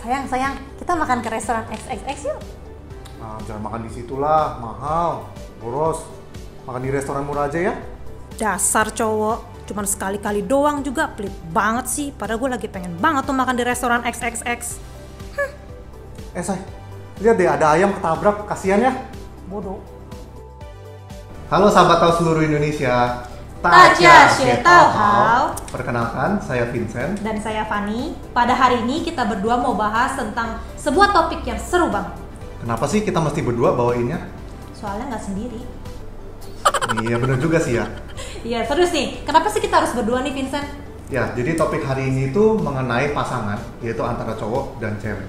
Sayang, kita makan ke restoran XXX yuk. Nah, jangan makan di situlah, mahal, boros. Makan di restoran murah aja ya. Dasar cowok, cuman sekali-kali doang juga, pelit banget sih. Padahal gue lagi pengen banget tuh makan di restoran XXX. Say, lihat deh ada ayam ketabrak, kasihan ya. Bodoh. Halo sahabat tahu seluruh Indonesia. Taja Tahu. Perkenalkan, saya Vincent. Dan saya Fani. Pada hari ini kita berdua mau bahas tentang sebuah topik yang seru banget. Kenapa sih kita mesti berdua bawainnya? Soalnya nggak sendiri. Iya bener juga sih ya. Iya serius nih, kenapa sih kita harus berdua nih Vincent? Ya, jadi topik hari ini itu mengenai pasangan, yaitu antara cowok dan cewek.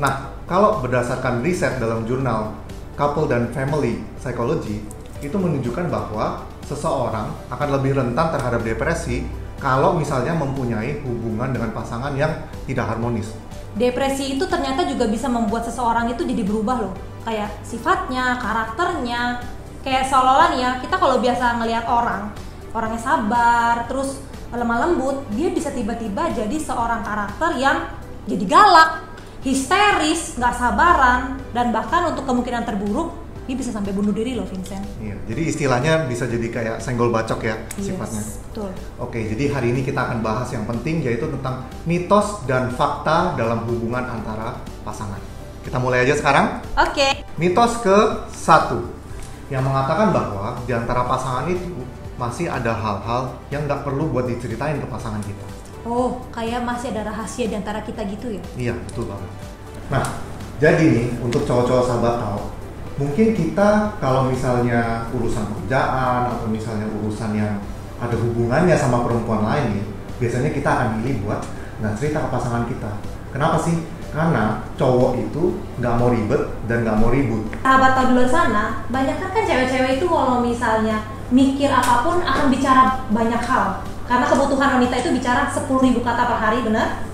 Nah, kalau berdasarkan riset dalam jurnal Couple dan Family Psychology, itu menunjukkan bahwa seseorang akan lebih rentan terhadap depresi kalau misalnya mempunyai hubungan dengan pasangan yang tidak harmonis. Depresi itu ternyata juga bisa membuat seseorang itu jadi berubah loh. Kayak sifatnya, karakternya. Kayak seolah-olah nih ya, kita kalau biasa ngelihat orangnya sabar, terus lemah lembut, dia bisa tiba-tiba jadi seorang karakter yang jadi galak, histeris, nggak sabaran, dan bahkan untuk kemungkinan terburuk, dia bisa sampai bunuh diri loh Vincent. Iya, jadi istilahnya bisa jadi kayak senggol bacok ya sifatnya. Betul. Oke, jadi hari ini kita akan bahas yang penting yaitu tentang mitos dan fakta dalam hubungan antara pasangan. Kita mulai aja sekarang. Oke. Mitos ke-1 yang mengatakan bahwa di antara pasangan itu masih ada hal-hal yang nggak perlu buat diceritain ke pasangan kita. Oh, kayak masih ada rahasia di antara kita gitu ya? Iya, betul banget. Nah, jadi nih untuk cowok-cowok sahabat tahu, mungkin kita kalau misalnya urusan pekerjaan atau misalnya urusan yang ada hubungannya sama perempuan lain nih, biasanya kita akan milih buat nggak cerita ke pasangan kita. Kenapa sih? Karena cowok itu nggak mau ribet dan nggak mau ribut. Sahabat tahu di luar sana, banyak kan cewek-cewek itu kalau misalnya mikir apapun akan bicara banyak hal. Karena kebutuhan wanita itu bicara 10.000 kata per hari, bener?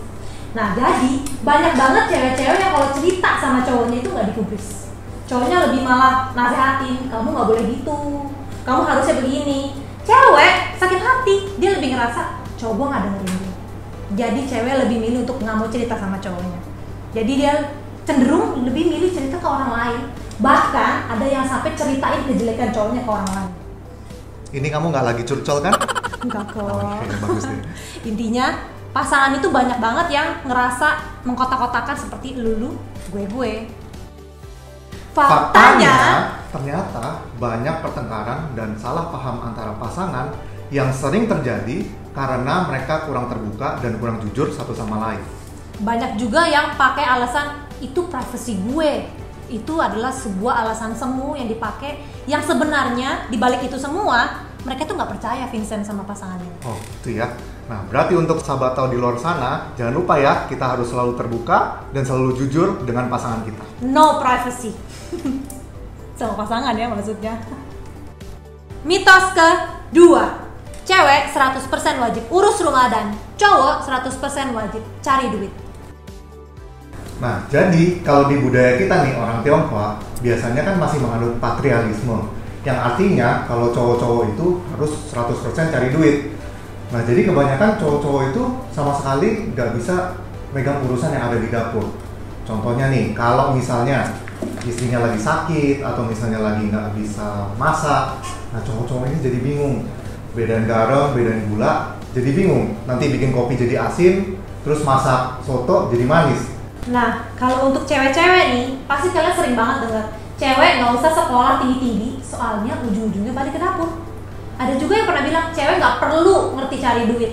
Nah, jadi banyak banget cewek-cewek yang kalau cerita sama cowoknya itu nggak digubris. Cowoknya lebih malah nasehatin, kamu nggak boleh gitu, kamu harusnya begini. Cewek sakit hati, dia lebih ngerasa cowok gue nggak dengerin dia. Jadi cewek lebih milih untuk nggak mau cerita sama cowoknya. Jadi dia cenderung lebih milih cerita ke orang lain. Bahkan ada yang sampai ceritain kejelekan cowoknya ke orang lain. Ini kamu nggak lagi curcol kan? Enggak kok. Oke, bagus deh. Intinya pasangan itu banyak banget yang ngerasa mengkotak-kotakan seperti lulu, gue. Faktanya, ternyata banyak pertengkaran dan salah paham antara pasangan yang sering terjadi karena mereka kurang terbuka dan kurang jujur satu sama lain. Banyak juga yang pakai alasan itu privasi gue. Itu adalah sebuah alasan semu yang dipakai, yang sebenarnya dibalik itu semua mereka tuh nggak percaya Vincent sama pasangannya. Oh, itu ya. Nah, berarti untuk sahabat tahu di luar sana, jangan lupa ya, kita harus selalu terbuka dan selalu jujur dengan pasangan kita. No privacy. Sama pasangan ya maksudnya. Mitos kedua. Cewek 100% wajib urus rumah dan cowok 100% wajib cari duit. Nah, jadi kalau di budaya kita nih, orang Tionghoa, biasanya kan masih menganut patriarkisme. Yang artinya kalau cowok-cowok itu harus 100% cari duit. Nah, jadi kebanyakan cowok-cowok itu sama sekali nggak bisa megang urusan yang ada di dapur. Contohnya nih, kalau misalnya istrinya lagi sakit atau misalnya lagi nggak bisa masak, nah cowok-cowok ini jadi bingung. Bedain garam, bedain gula, jadi bingung. Nanti bikin kopi jadi asin, terus masak soto jadi manis. Nah, kalau untuk cewek-cewek nih, pasti kalian sering banget dengar cewek nggak usah sekolah tinggi-tinggi, soalnya ujung-ujungnya balik ke dapur. Ada juga yang pernah bilang cewek nggak perlu ngerti cari duit.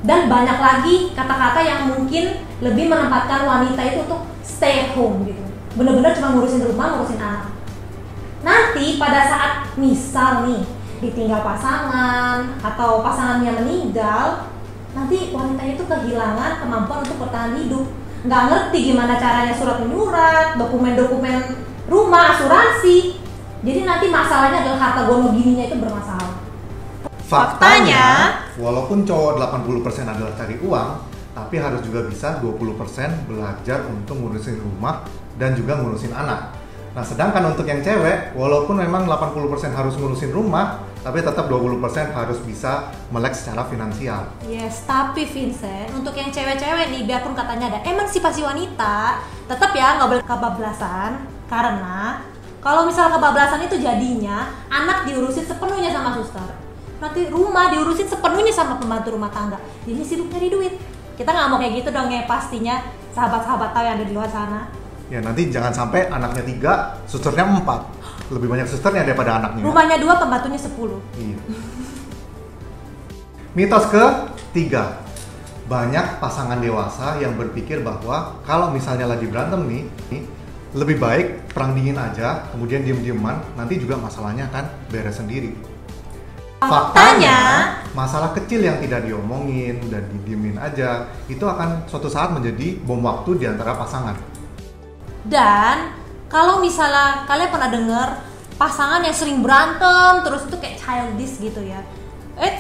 Dan banyak lagi kata-kata yang mungkin lebih menempatkan wanita itu untuk stay at home gitu. Bener-bener cuma ngurusin rumah, ngurusin anak. Nanti pada saat misal nih ditinggal pasangan atau pasangannya meninggal, nanti wanita itu kehilangan kemampuan untuk bertahan hidup. Nggak ngerti gimana caranya surat menyurat, dokumen-dokumen rumah, asuransi. Jadi nanti masalahnya adalah harta gono gininya itu bermasalah. Faktanya, walaupun cowok 80% adalah cari uang, tapi harus juga bisa 20% belajar untuk ngurusin rumah dan juga ngurusin anak. Nah, sedangkan untuk yang cewek, walaupun memang 80% harus ngurusin rumah, tapi tetap 20% harus bisa melek secara finansial. Yes, tapi Vincent, untuk yang cewek-cewek nih, biarpun katanya ada emansipasi wanita, tetap ya nggak boleh kebablasan. Karena kalau misal kebablasan itu jadinya anak diurusin sepenuhnya sama suster, nanti rumah diurusin sepenuhnya sama pembantu rumah tangga. Jadi sibuk nyari duit. Kita nggak mau kayak gitu dong ya pastinya, sahabat-sahabat tahu yang ada di luar sana. Ya nanti jangan sampai anaknya 3, susternya 4. Lebih banyak susternya daripada anaknya. Rumahnya 2, pembantunya 10. Iya. Mitos ke-3. Banyak pasangan dewasa yang berpikir bahwa kalau misalnya lagi berantem nih, lebih baik perang dingin aja, kemudian diem-dieman, nanti juga masalahnya akan beres sendiri. Faktanya, masalah kecil yang tidak diomongin dan didiemin aja, itu akan suatu saat menjadi bom waktu di antara pasangan. Dan kalau misalnya kalian pernah dengar pasangan yang sering berantem terus itu kayak childish gitu ya,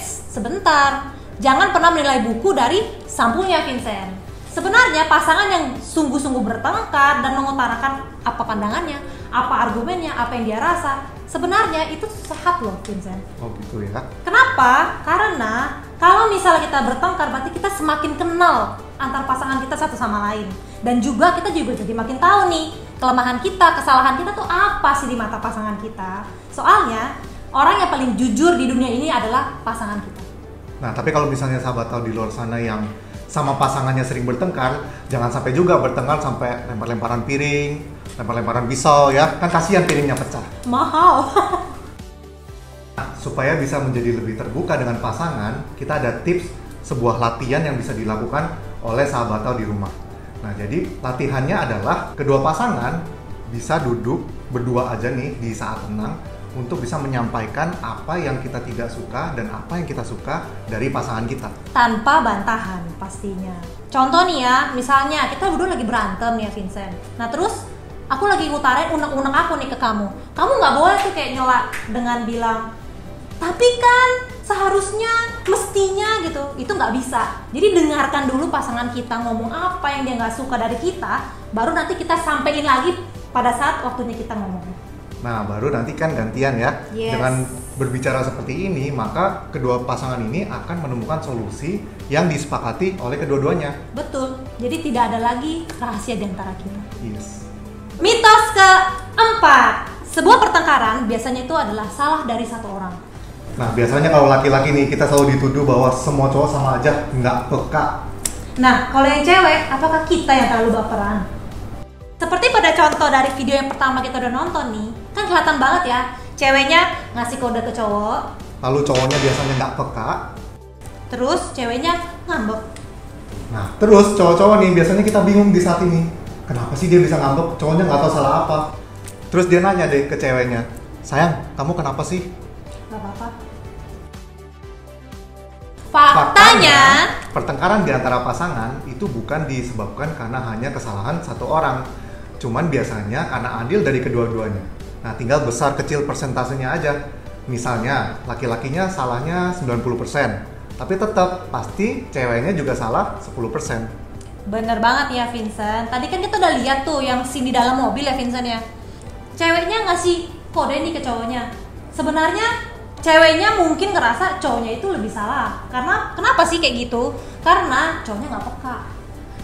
sebentar, jangan pernah menilai buku dari sampulnya Vincent. Sebenarnya pasangan yang sungguh-sungguh bertengkar dan mengutarakan apa pandangannya, apa argumennya, apa yang dia rasa, sebenarnya itu sehat loh Vincent. Oh gitu ya. Kenapa? Karena kalau misalnya kita bertengkar berarti kita semakin kenal antar pasangan kita satu sama lain. Dan juga kita juga jadi makin tahu nih kelemahan kita, kesalahan kita tuh apa sih di mata pasangan kita. Soalnya orang yang paling jujur di dunia ini adalah pasangan kita. Nah tapi kalau misalnya sahabat tahu di luar sana yang sama pasangannya sering bertengkar, jangan sampai juga bertengkar sampai lempar-lemparan piring, lempar-lemparan pisau ya, kan kasihan piringnya pecah. Mahal. Nah, supaya bisa menjadi lebih terbuka dengan pasangan, kita ada tips sebuah latihan yang bisa dilakukan oleh sahabat tahu di rumah. Nah jadi latihannya adalah kedua pasangan bisa duduk berdua aja nih di saat tenang untuk bisa menyampaikan apa yang kita tidak suka dan apa yang kita suka dari pasangan kita. Tanpa bantahan pastinya. Contoh nih ya, misalnya kita berdua lagi berantem nih ya Vincent. Nah terus aku lagi ngutarain unek-unek aku nih ke kamu. Kamu nggak boleh tuh kayak nyela dengan bilang, tapi kan seharusnya, mestinya gitu. Itu nggak bisa. Jadi dengarkan dulu pasangan kita ngomong apa yang dia nggak suka dari kita, baru nanti kita sampein lagi pada saat waktunya kita ngomong. Nah, baru nanti kan gantian ya. Yes. Dengan berbicara seperti ini, maka kedua pasangan ini akan menemukan solusi yang disepakati oleh kedua-duanya. Betul. Jadi tidak ada lagi rahasia di antara kita. Yes. Mitos keempat. Sebuah pertengkaran biasanya itu adalah salah dari satu orang. Nah, biasanya kalau laki-laki nih, kita selalu dituduh bahwa semua cowok sama aja, nggak peka. Nah, kalau yang cewek, apakah kita yang terlalu baperan? Seperti pada contoh dari video yang pertama kita udah nonton nih, kan kelihatan banget ya, ceweknya ngasih kode ke cowok, lalu cowoknya biasanya nggak peka, terus ceweknya ngambek. Nah, terus cowok-cowok nih biasanya kita bingung di saat ini, kenapa sih dia bisa ngambek, cowoknya nggak tahu salah apa. Terus dia nanya deh ke ceweknya, sayang, kamu kenapa sih? Gak apa-apa. Faktanya, pertengkaran di antara pasangan itu bukan disebabkan karena hanya kesalahan satu orang, cuman biasanya karena andil dari kedua-duanya. Nah, tinggal besar kecil persentasenya aja. Misalnya, laki-lakinya salahnya 90%, tapi tetap pasti ceweknya juga salah 10%. Bener banget ya Vincent. Tadi kan kita udah lihat tuh yang scene di dalam mobil ya Vincent ya. Ceweknya ngasih kode nih ke cowoknya. Sebenarnya ceweknya mungkin ngerasa cowoknya itu lebih salah. Karena kenapa sih kayak gitu? Karena cowoknya nggak peka.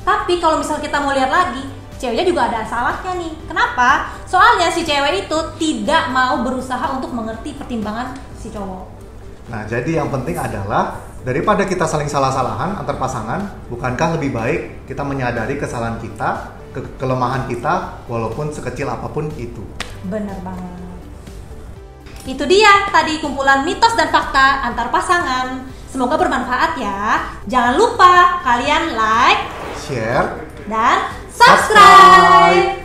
Tapi kalau misal kita mau lihat lagi, ceweknya juga ada salahnya nih. Kenapa? Soalnya si cewek itu tidak mau berusaha untuk mengerti pertimbangan si cowok. Nah, jadi yang penting adalah daripada kita saling salah-salahan antar pasangan, bukankah lebih baik kita menyadari kesalahan kita, kelemahan kita, walaupun sekecil apapun itu. Bener banget. Itu dia tadi kumpulan mitos dan fakta antar pasangan. Semoga bermanfaat ya. Jangan lupa kalian like, share, dan subscribe.